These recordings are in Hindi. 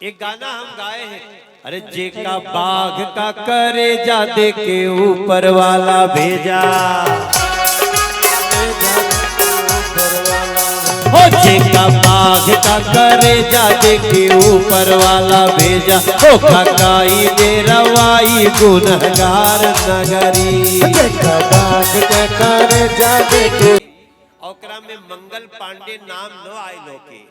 एक गाना हम गाए हैं, अरे जेका बाघ का करे जा दे के ऊपर वाला भेजा, हो जेका बाघ का करे जा दे के ऊपर वाला भेजा, हो खकाई दे रवाई गुनहगार नगरी। जेका बाघ का करे जा दे के औकरा में मंगल पांडे नाम न आए लोके,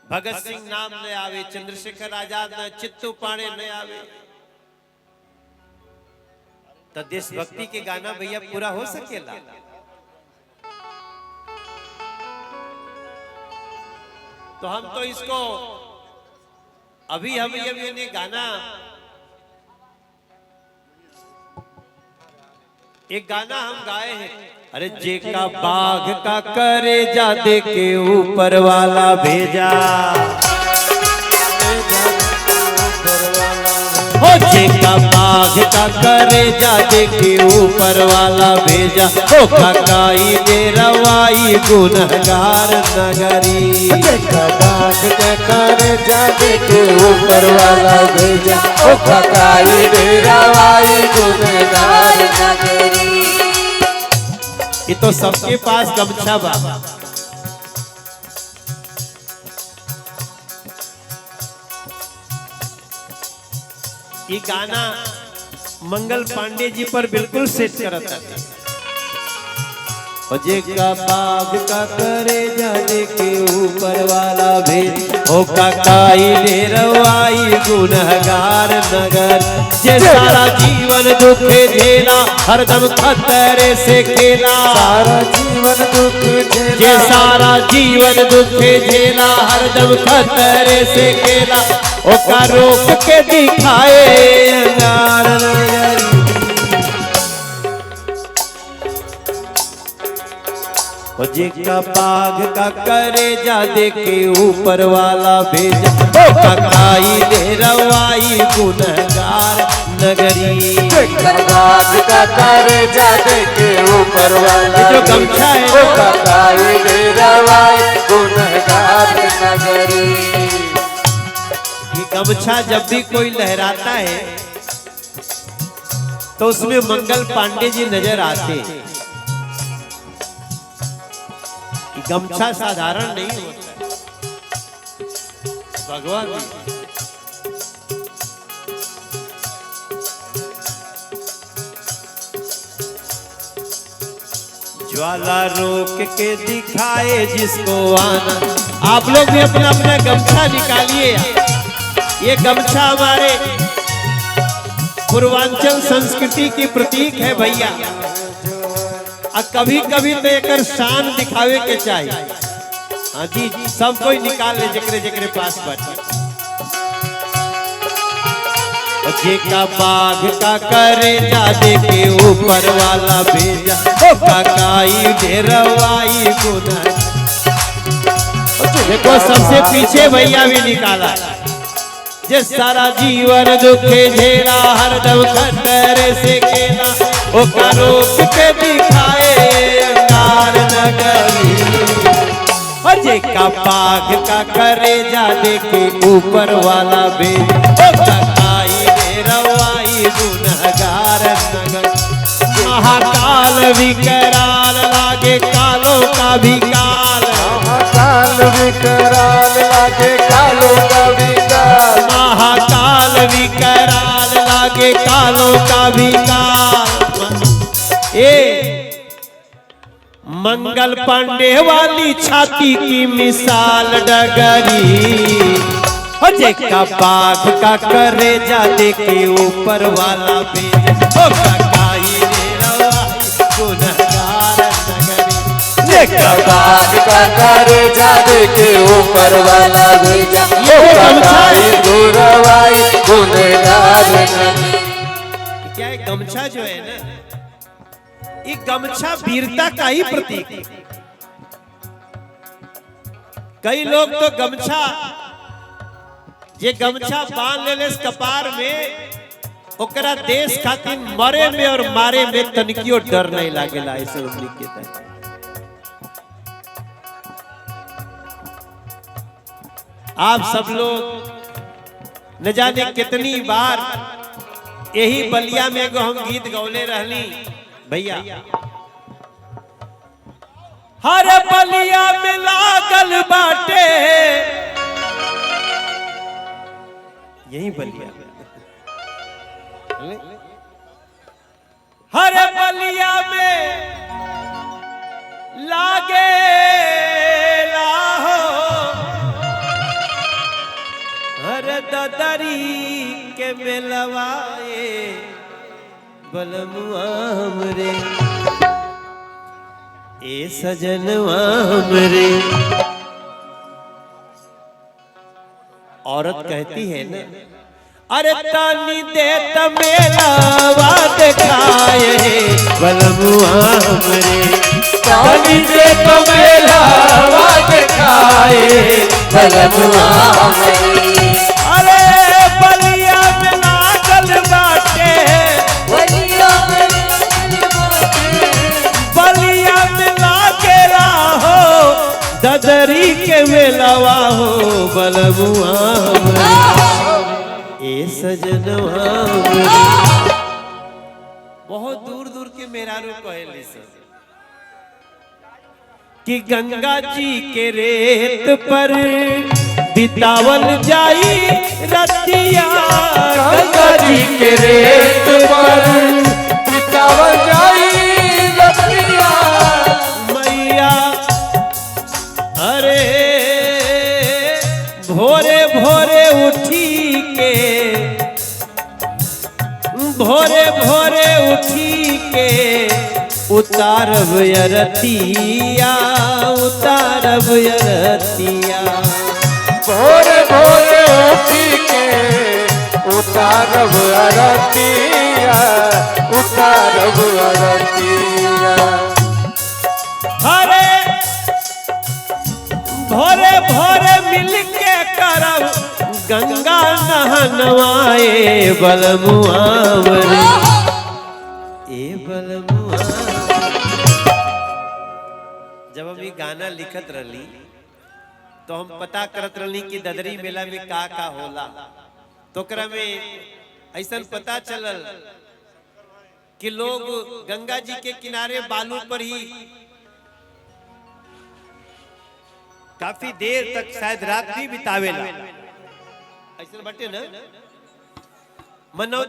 भगत सिंह नाम न आवे, चंद्रशेखर आजाद न, चित्तू पाणे न आवे, तो देशभक्ति के गाना भैया पूरा हो सकेला? तो हम तो इसको अभी ने गाना, एक गाना हम गाए हैं, अरे जेका बाघ का करे जा दे के ऊपर वाला भेजा, हो जेका बाघ का करे जा दे के ऊपर वाला भेजा, हो खकाई दे रवाई गुनहगार नगरी। जेका बाघ का करे जा दे के ऊपर वाला भेजा, ओ खकाई दे रवाई गुनहगार नगरी। ये तो सबके पास गमछा बा, ये गाना मंगल पांडे जी पर बिल्कुल सेट करता था। जेका बाघ का करे जा दे के ऊपर वाला भेज, हो काकाई दे रवाई गुनहगार नगर। जे सारा जीवन दुखे झेला, हरदम खतरे से खेला, सारा जीवन दुख झेला, जे सारा जीवन दुखे झेला, हरदम खतरे से खेला, ओका रोक के दिखाए अंगार नगरी। जेका बाघ का करे जा दे के ऊपर वाला भेजा, ओ खकाई दे रवाई गुनहगार नगरी। जेका बाघ का करे जा दे के ऊपर वाला जो गमछा है ओ खकाई दे रवाई गुनहगार नगरी। ये गमछा जब भी कोई लहराता है तो उसमें मंगल पांडे जी नजर आते। गमछा साधारण नहीं होता, भगवान ज्वाला रोक के दिखाए जिसको आना। आप लोग भी अपना अपना गमछा निकालिए। ये गमछा हमारे पूर्वांचल संस्कृति की प्रतीक है भैया, और कभी कभी तो एक शान दिखावे के चाहिए। हाँ जी, सब कोई निकाल ले जकरे जकरे पास बैठे। जेका बाघ का करे जा दे के ऊपर वाला भेजा, ओ खकाई दे रवाई गुनहगार। देखो सबसे पीछे भैया भी निकाला, जे सारा जीवन दुखे झेला, हरदम खतरे से खेला, ओका रोक के दिखाए अंगार नगरी। और जेका बाघ का करे जा दे के ऊपर वाला भेज, ओ खकाई दे रवाई गुनहगार नगर। महाकाल विकराल लागे कालों का भी काल, महाकाल विकराल लागे कालों का भी काल, महाकाल विकराल लागे कालों का भी काल। ए मंगल पांडे वाली छाती की मिसाल डगरी। हो जेका बाघ का करे जा दे के ऊपर वाला भेज, हो खकाई दे रवाई गुनहगार नगरी। जेका बाघ का करे जा दे के ऊपर वाला भेजा, ओ खकाई दे रवाई गुनहगार नगरी। क्या है गमछा जो है ना, ये गमछा वीरता का ही प्रतीक है। कई लोग तो गमछा, ये गमछा बांध ले कपार में, ओकरा देश खातिर मरे में और मारे में तनिकियो डर नहीं लागेला। ऐसे लिखता है। आप सब लोग न जाने कितनी बार यही बलिया में एगो हम गीत गौले रहली भैया। हर बलिया में लागल बाटे, यही बलिया हर बलिया में लागे लाहो, हर ददरी के मिलवाए बलमुआ हमरे, ए सजनवा हमरे। औरत कहती है ना, अरे तानी दे तमेलावा दिखाए बलमुआ हमरे, तानी दे तमेलावा दिखाए बलमुआ हमरे। अरे बलिया में लागल बाटे, बलिया में लागल बाटे, बलिया में लागे राहो, ददरी के मेलावा हो बलमुआ हमरे, ए सजनवा हमरे। बहुत दूर दूर के मेहरारू कहेली सन कि गंगा जी के रेत पर बितावल जाई रतिया, गंगा जी के रेत पर बितावल जाई रतिया, मैया अरे भोरे भोरे उठी के, भोरे भोरे उठी के उतारब अरतिया, उतारब अरतिया, भोरे भोरे उठी के उतारब अरतिया, उतारब अरतिया। अरे भोरे भोरे मिल के करब गंगा नहनवाए बलमुआ हमरे, ए बलमुआ। जब हम ये गाना लिखत रहली तो हम पता करत रहली कि ददरी मेला में का होला, तो ओकरा में ऐसा पता चलल कि लोग गंगा जी के किनारे बालू पर ही काफी देर तक शायद रात भी बितावेला, ऐसा बटे ना। मनोज